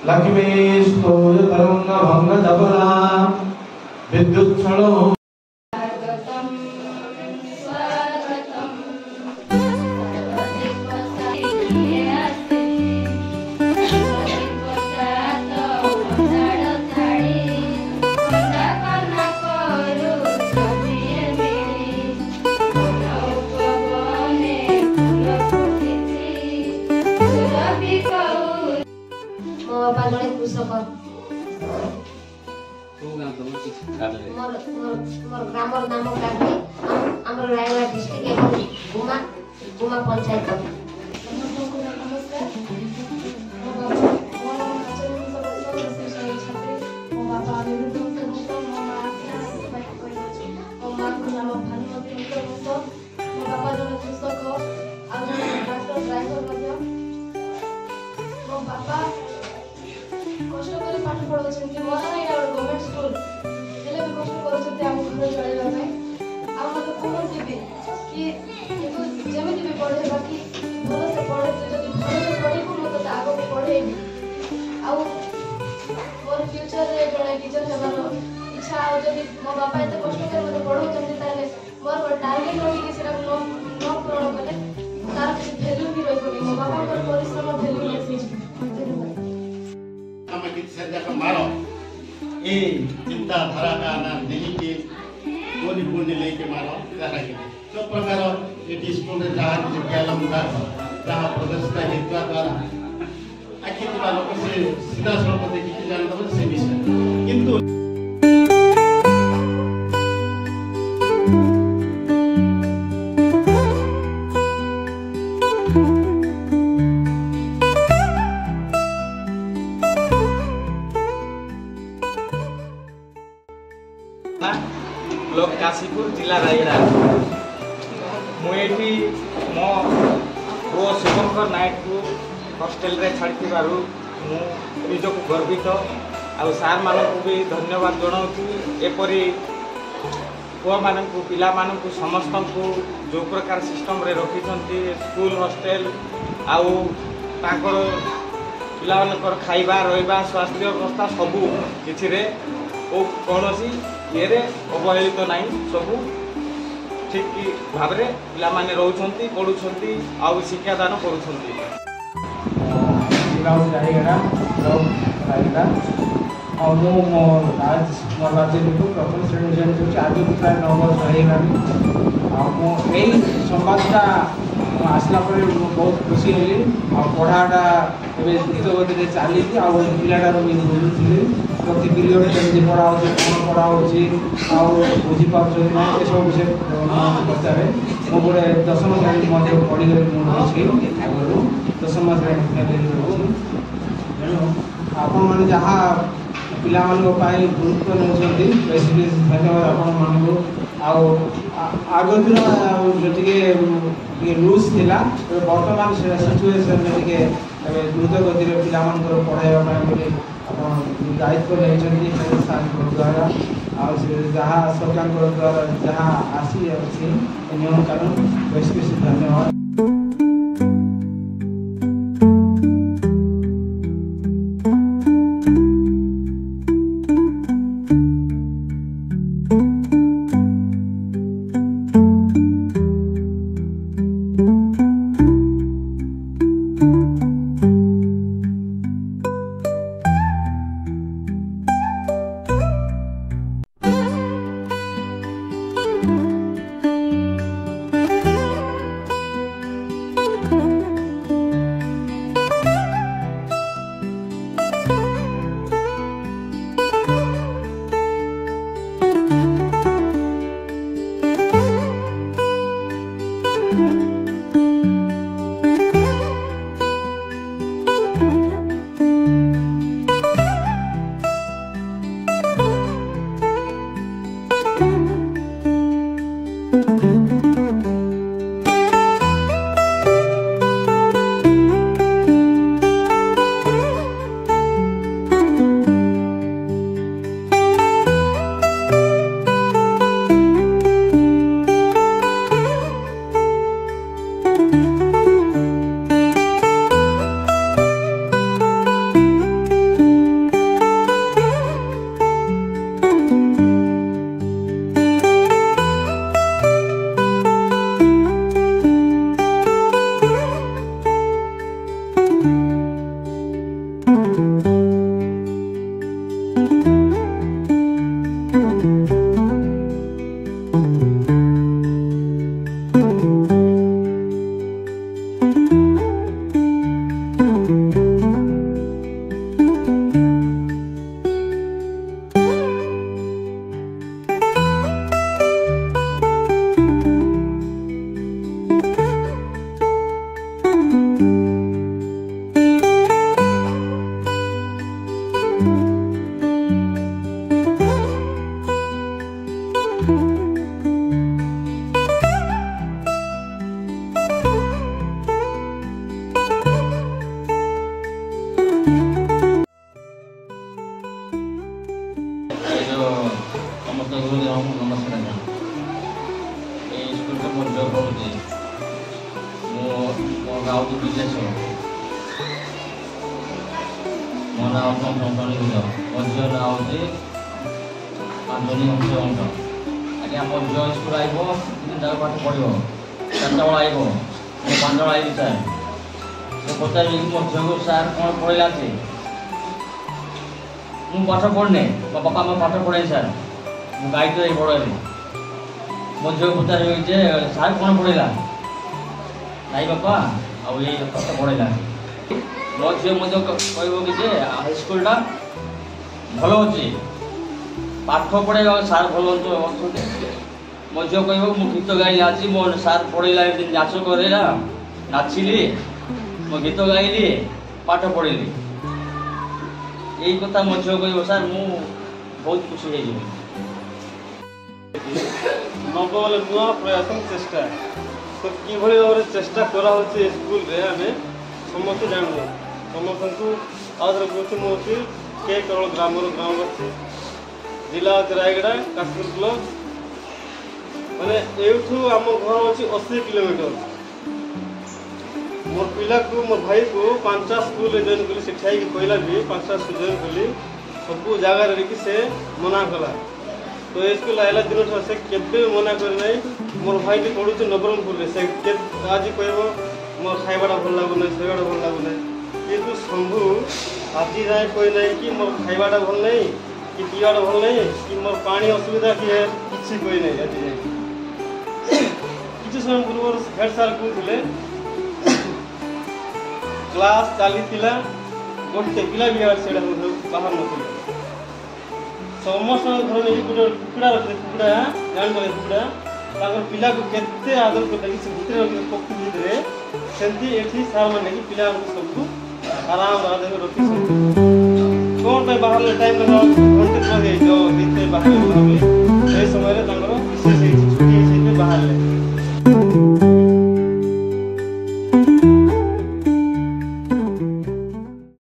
लक्ष्मीस्तोय तरंग भंग जपला विद्युत क्षणो बापा जड़े कृषक मोर ग्रामर नाम काटी आमर रायगढ़ डिस्ट्रिक्ट एवं गुमा गुमा पंचायत कष्ट कर पाठ पढ़ाउछन्ति मोर नै एउटा गभर्नमेन्ट स्कुल त्यसले भी कष्ट गरुछन्ति आम घर चलाइबा ପାଇଁ आ मते कोन दिबी कि जेमिति भी पढे बाकी भलो से पढे तो जदि भलो से पढिबो मते आगो पढेबी आ मोर फ्यूचर रे जणे टीचर हेबार इच्छा आ जदि मो बापा एते कष्ट कर मते पढाउछन्ति ताले मोर टार्गेट होई कि सेटा न पूर्ण कले तार କିଛି भ्यालु भी रहबो मो बापा कर परिश्रम भ्यालु नेसी मारो ए चिंता धारा का नाम नहीं के कोनी पुण्य लेके मारो करा के तो प्रकार ये स्कूल रे जहां विद्यालय का जहां प्रदर्शित हेतु द्वारा आखिर वालों को से सीधा सड़क देखि के जान दबो से विषय किंतु ब्लॉक काशीपुर जिला रायगढ़ मुझे मो प्रो शुभंकर नायक को हॉस्टेल रे छाड़ी निजक गर्वित आ सार मानक भी धन्यवाद जनाऊँ एपरी पुआ मान पिला मानक समस्त को जो प्रकार सिस्टम रे रखी स्कूल हॉस्टेल आउ पिला खाइबा रहिबा स्वास्थ्य व्यवस्था सबू किसी कौन ये अवहेलित तो नहीं सबू ठीक भाव में पिला माने रहउछंती पढ़ुछंती आउ शिक्षादान करुछंती और मोर राज्य प्रथम श्रेणी जानी आज प्राय 9 वर्ष होगा संवादटा आसला बहुत खुशी हेली पढ़ाटा द्रुत गति चली पिलाटार भी बुझुली प्रति पीरियड केमती पढ़ा कौन पढ़ा बुझीपार ना ये सब विषय पचारे मो गोटे 10म श्रेणी पढ़ी आगु 10म श्रेणी तेणु आपण मैंने जहाँ पिला गुरुत्व नौकरी बेस धन्यवाद आपण मानक आग दिन जी लूज थिला बर्तमान सिचुएसन द्रुत गति पिला पढ़ाई दायित्व नहीं द्वारा जहाँ सरकार द्वारा जहाँ आसी नियम कानून बेस धन्यवाद। समस्त गुरुदेव नमस्कार ये स्कूल को मध्य पढ़ुचे मो गाँव की विशेष मो ना संतणी गुज मध्य ना हूँ आंजनी हंस आज्ञा मध्य स्कूल आइब 3 जगह पाठ पढ़ो 4टा बेला आइब मैं 5 जन आइबी सार तो पचार मध्य को सार कौन पढ़ेगा से मु पाठ पढ़ने मो बापा मैं पाठ पढ़े सार मु गाइड तो पढ़े मध्य को पचार सार कौन पढ़ेगा नाई बापा आउ ये पाठ पढ़ेगा मध्य कह कि हाई स्कूल भल अच्छे पाठ पढ़े सार भल अच्छे मध्य कह मु गीत गाइली आज मो सार पढ़ेगा नाच करेगा नाचिली मो गीत गाइली पाठ पढ़ी यही कथा मध्य कह सार मु बहुत खुशी है नवल नुआ प्रयास चेष्टा तो कि भाव चेष्टा कराई स्कूल रे आम समस्त जानू समस्त को आदर कहूँ के केवल ग्रामवासी जिला रायगड़ा काश्मीर ब्लॉक माने एठू आम घर अच्छी 80 किलोमीटर मोर पिला को मोर भाई को 5टा स्कूल जॉइन कली सिखाई कहला भी 5टा स्कूल जॉइन कली सब जगह रही से मना कला तो स्कूल आइला दिन से केबे मना कर नहीं मोर भाई भी पढ़ुचे नवरंगपुर से आज कह मोर खाइबाटा भल लगुना शोबाटा भल लगुना किंतु शंभु आज जाए कोई नहीं कि मोर खाइबाटा भल नहीं कि पीवाटा भल नहीं कि मोर पानी असुविधा कि है किसी कोई नहीं आज जाए किसी समय पूर्व हेड सार कहते क्लास चली गोटे पिला भी से बाहर न समस्त घर नहीं गोटे कुकड़ा रखते कुकड़ा जान कुकड़ा पिला को केते आदर कर पक्षी भितर सेमती सार मैंने कि पिला सबको आराम रखी कौन बाहर टाइम घंटे बाहर